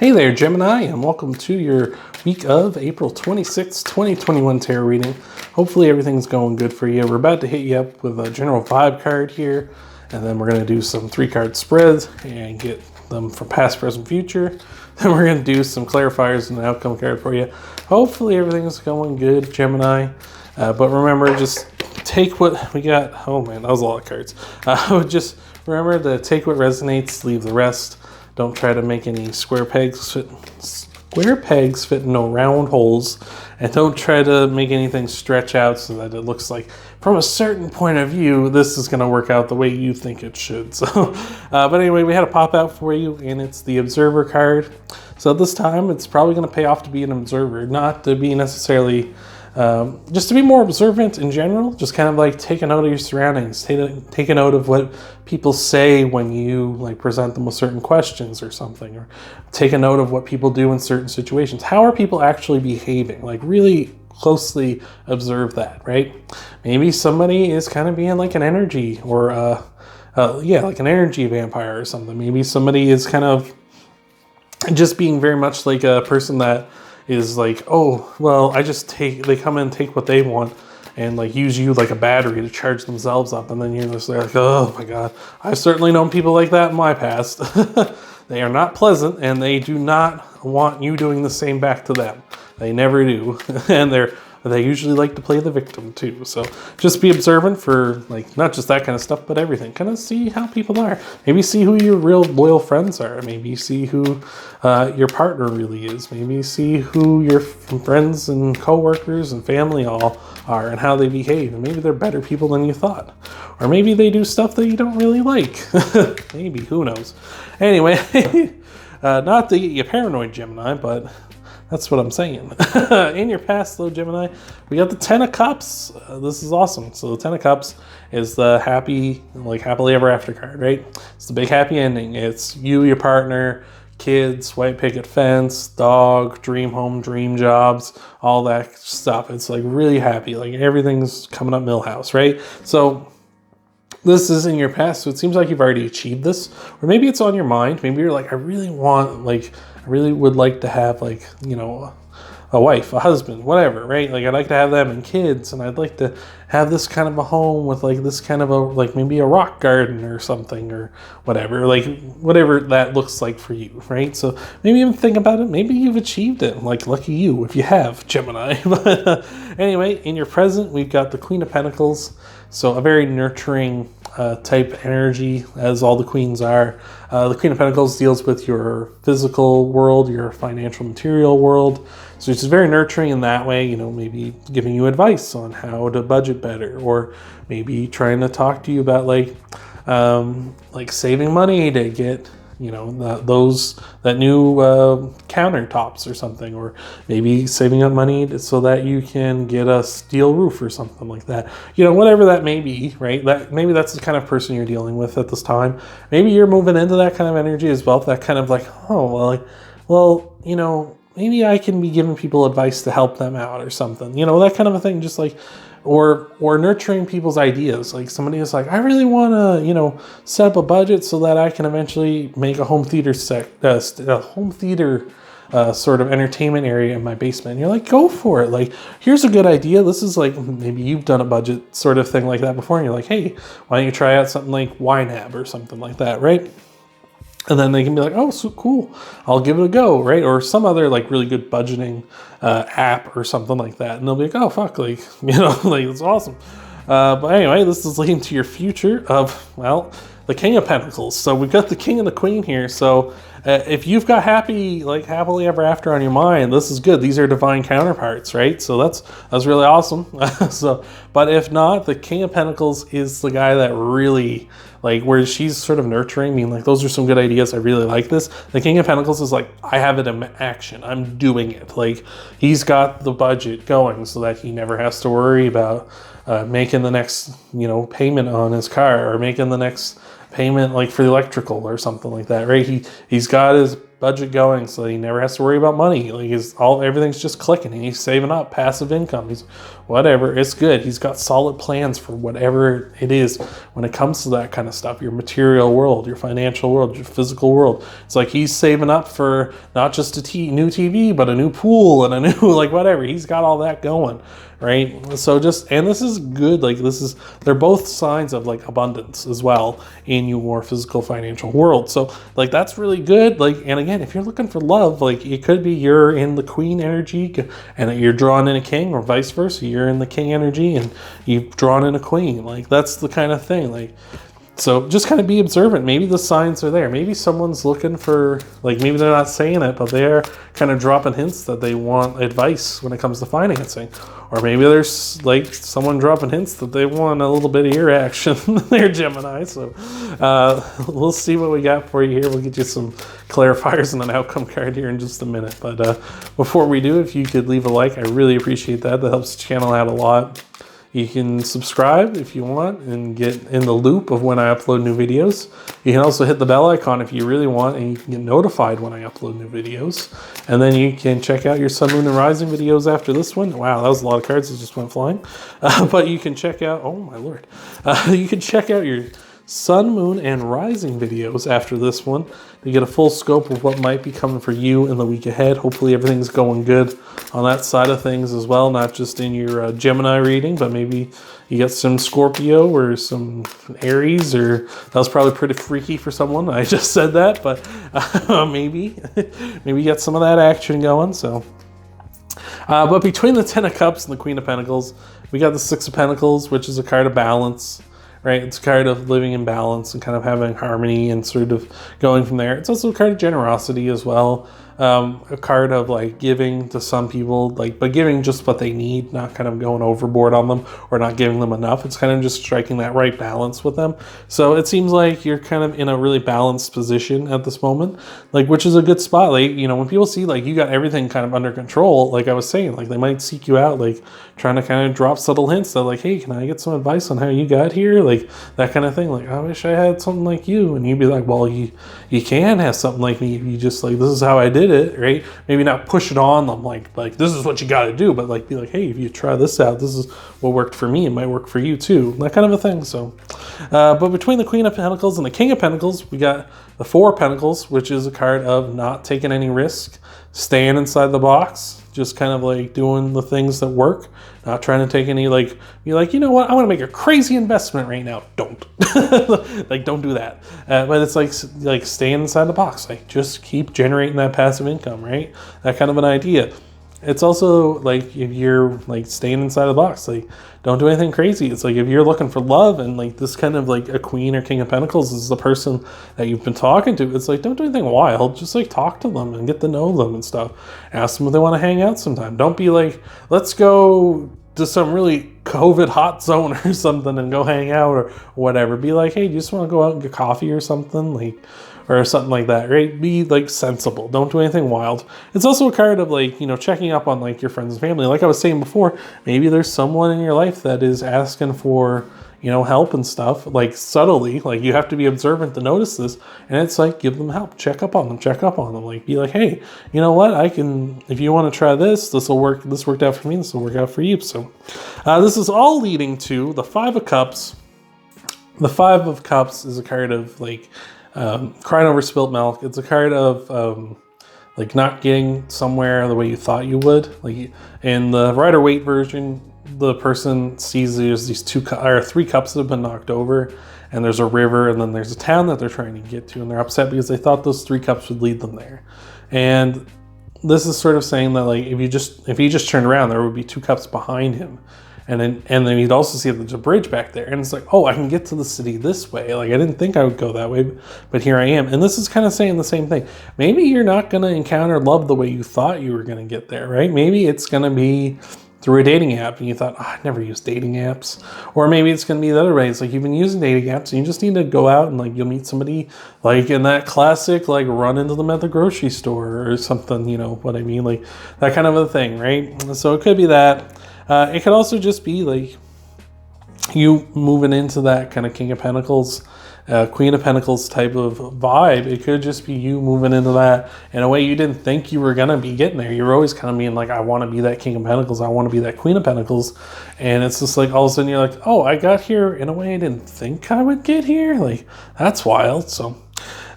Hey there, Gemini, and welcome to your week of April 26th, 2021 tarot reading. Hopefully everything's going good for you. We're about to hit you up with a general vibe card here, and then we're going to do some 3-card spreads and get them from past, present, future. Then we're going to do some clarifiers and an outcome card for you. Hopefully everything's going good, Gemini. But remember, just take what we got. Oh man, that was a lot of cards. Just remember to take what resonates, leave the rest. Don't try to make any square pegs fit in no round holes, and don't try to make anything stretch out so that it looks like from a certain point of view this is going to work out the way you think it should. So but anyway, we had a pop out for you, and it's the Observer card. So this time it's probably going to pay off to be an observer, not to be necessarily just to be more observant in general. Just kind of like take a note of your surroundings, take a note of what people say when you like present them with certain questions or something, or take a note of what people do in certain situations. How are people actually behaving? Like really closely observe that, right? Maybe somebody is kind of being like an energy or like an energy vampire or something. Maybe somebody is kind of just being very much like a person that is like, oh, well, they come in and take what they want and like use you like a battery to charge themselves up. And then you're just like, oh my God, I've certainly known people like that in my past. They are not pleasant, and they do not want you doing the same back to them. They never do. And they usually like to play the victim too. So just be observant for like not just that kind of stuff, but everything. Kind of see how people are. Maybe see who your real loyal friends are. Maybe see who your partner really is. Maybe see who your friends and coworkers and family all are and how they behave. And maybe they're better people than you thought. Or maybe they do stuff that you don't really like. Maybe, who knows? Anyway, not to get you paranoid, Gemini, but that's what I'm saying. In your past, though, Gemini, we got the 10 of Cups. This is awesome. So the 10 of Cups is the happily ever after card, right? It's the big happy ending. It's you, your partner, kids, white picket fence, dog, dream home, dream jobs, all that stuff. It's like really happy. Like everything's coming up Millhouse, right? So this is in your past, so it seems like you've already achieved this. Or maybe it's on your mind. Maybe you're like, I really would like to have like, a wife, a husband, whatever, right? Like I'd like to have them and kids, and I'd like to have this kind of a home with like this kind of a, like maybe a rock garden or something or whatever, like whatever that looks like for you, right? So maybe even think about it. Maybe you've achieved it. Like lucky you if you have, Gemini. But anyway, in your present, we've got the Queen of Pentacles. So a very nurturing type energy, as all the queens are. The Queen of Pentacles deals with your physical world, your financial material world. So it's very nurturing in that way, maybe giving you advice on how to budget better, or maybe trying to talk to you about like saving money to get, that new countertops or something, or maybe saving up money so that you can get a steel roof or something like that. Whatever that may be, right? Maybe that's the kind of person you're dealing with at this time. Maybe you're moving into that kind of energy as well. That kind of like, maybe I can be giving people advice to help them out or something. That kind of a thing. Just like, or nurturing people's ideas. Like somebody is like, I really want to, set up a budget so that I can eventually make a home theater sort of entertainment area in my basement. And you're like, go for it. Like, here's a good idea. This is like, maybe you've done a budget sort of thing like that before. And you're like, hey, why don't you try out something like YNAB or something like that, right? And then they can be like, oh, so cool, I'll give it a go, right? Or some other like really good budgeting app or something like that. And they'll be like, oh, fuck, like, like it's awesome. But anyway, this is leading to your future of, the King of Pentacles. So we've got the King and the Queen here. So if you've got happily ever after on your mind, this is good. These are divine counterparts, right? So that's really awesome. But if not, the King of Pentacles is the guy that really, like, where she's sort of nurturing, being like, those are some good ideas, I really like this. The King of Pentacles is like, I have it in action, I'm doing it. Like, he's got the budget going so that he never has to worry about making the next, payment on his car, or making the next payment like for the electrical or something like that, right? He's got his budget going, so he never has to worry about money. Like everything's just clicking, and he's saving up passive income. He's whatever, it's good. He's got solid plans for whatever it is when it comes to that kind of stuff. Your material world, your financial world, your physical world. It's like he's saving up for not just a new TV, but a new pool and a new like whatever. He's got all that going. Right, so and this is good. Like they're both signs of like abundance as well in your physical financial world. So like that's really good. Like, and again, if you're looking for love, like it could be you're in the queen energy and you're drawn in a king, or vice versa. You're in the king energy and you've drawn in a queen. Like that's the kind of thing. Like. So just kind of be observant. Maybe the signs are there. Maybe someone's looking for, like, maybe they're not saying it, but they're kind of dropping hints that they want advice when it comes to financing. Or maybe there's like someone dropping hints that they want a little bit of your action. They're Gemini. So we'll see what we got for you here. We'll get you some clarifiers and an outcome card here in just a minute. But before we do, if you could leave a like, I really appreciate that. That helps the channel out a lot. You can subscribe if you want and get in the loop of when I upload new videos. You can also hit the bell icon if you really want, and you can get notified when I upload new videos. And then you can check out your Sun, Moon, and Rising videos after this one. Wow, that was a lot of cards that just went flying. But you can check out, oh my lord. You can check out your Sun, Moon, and Rising videos after this one to get a full scope of what might be coming for you in the week ahead. Hopefully everything's going good on that side of things as well, not just in your Gemini reading, but maybe you got some Scorpio or some Aries, or that was probably pretty freaky for someone. I just said that, but maybe you got some of that action going. So, but between the Ten of Cups and the Queen of Pentacles, we got the Six of Pentacles, which is a card of balance. Right, it's a card of living in balance and kind of having harmony and sort of going from there. It's also a card of generosity as well. A card of like giving to some people, like, but giving just what they need, not kind of going overboard on them or not giving them enough. It's kind of just striking that right balance with them. So it seems like you're kind of in a really balanced position at this moment, like, which is a good spot. Like, you know, when people see like you got everything kind of under control, like I was saying, like they might seek you out, like trying to kind of drop subtle hints that like, hey, can I get some advice on how you got here? Like that kind of thing. Like, I wish I had something like you. And you'd be like, well, you can have something like me if you just like, this is how I did it, right? Maybe not push it on them like this is what you got to do, but like be like, hey, if you try this out, this is what worked for me, it might work for you too, that kind of a thing. So but between the Queen of Pentacles and the King of Pentacles, we got the Four of Pentacles, which is a card of not taking any risk, staying inside the box, just kind of like doing the things that work, not trying to take any, like, you're like, you know what, I want to make a crazy investment right now. Don't. Like, don't do that. But it's like staying inside the box. Like, just keep generating that passive income, right? That kind of an idea. It's also like if you're like staying inside the box, like don't do anything crazy. It's like if you're looking for love and like this kind of like a Queen or King of Pentacles is the person that you've been talking to, it's like don't do anything wild. Just like talk to them and get to know them and stuff. Ask them if they want to hang out sometime. Don't be like, let's go to some really COVID hot zone or something and go hang out or whatever. Be like, hey, do you just want to go out and get coffee or something? Like, or something like that, right? Be like sensible. Don't do anything wild. It's also a card of like, you know, checking up on like your friends and family. Like I was saying before, maybe there's someone in your life that is asking for, you know, help and stuff, like subtly. Like you have to be observant to notice this. And it's like, give them help. Check up on them. Like be like, hey, you know what? If you want to try this, this will work. This worked out for me. This will work out for you. So this is all leading to the Five of Cups. The Five of Cups is a card of like, crying over spilt milk. It's a card of like not getting somewhere the way you thought you would. Like in the Rider-Waite version, the person sees there's these three cups that have been knocked over, and there's a river, and then there's a town that they're trying to get to, and they're upset because they thought those three cups would lead them there. And this is sort of saying that like if he just turned around, there would be two cups behind him. And then you'd also see that there's a bridge back there. And it's like, oh, I can get to the city this way. Like, I didn't think I would go that way, but here I am. And this is kind of saying the same thing. Maybe you're not going to encounter love the way you thought you were going to get there, right? Maybe it's going to be through a dating app and you thought, oh, I never used dating apps. Or maybe it's going to be the other way. It's like you've been using dating apps and you just need to go out and like you'll meet somebody like in that classic, like run into them at the grocery store or something, you know what I mean? Like that kind of a thing, right? So it could be that. It could also just be like you moving into that kind of King of Pentacles, Queen of Pentacles type of vibe. It could just be you moving into that in a way you didn't think you were going to be getting there. You're always kind of being like, I want to be that King of Pentacles. I want to be that Queen of Pentacles. And it's just like all of a sudden you're like, oh, I got here in a way I didn't think I would get here. Like, that's wild. So,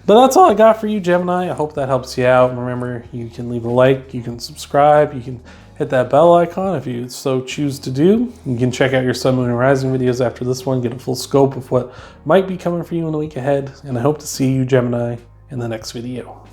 but that's all I got for you, Gemini. I hope that helps you out. Remember, you can leave a like, you can subscribe, you can hit that bell icon if you so choose to do. You can check out your Sun, Moon, and Rising videos after this one, get a full scope of what might be coming for you in the week ahead. And I hope to see you, Gemini, in the next video.